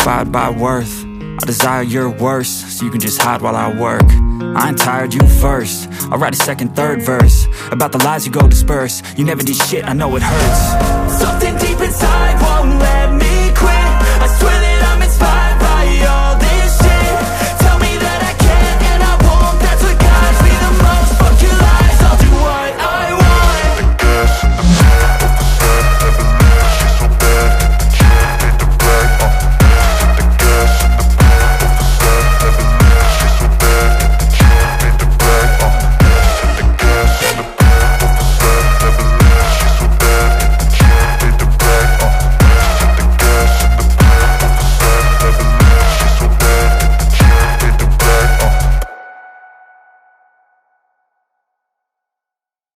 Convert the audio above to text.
inspired by worth. I desire your worst, so you can just hide while I work. I ain't tired, you first. I'll write a second, third verse about the lies you go disperse. You never did shit, I know it hurts. Something deep inside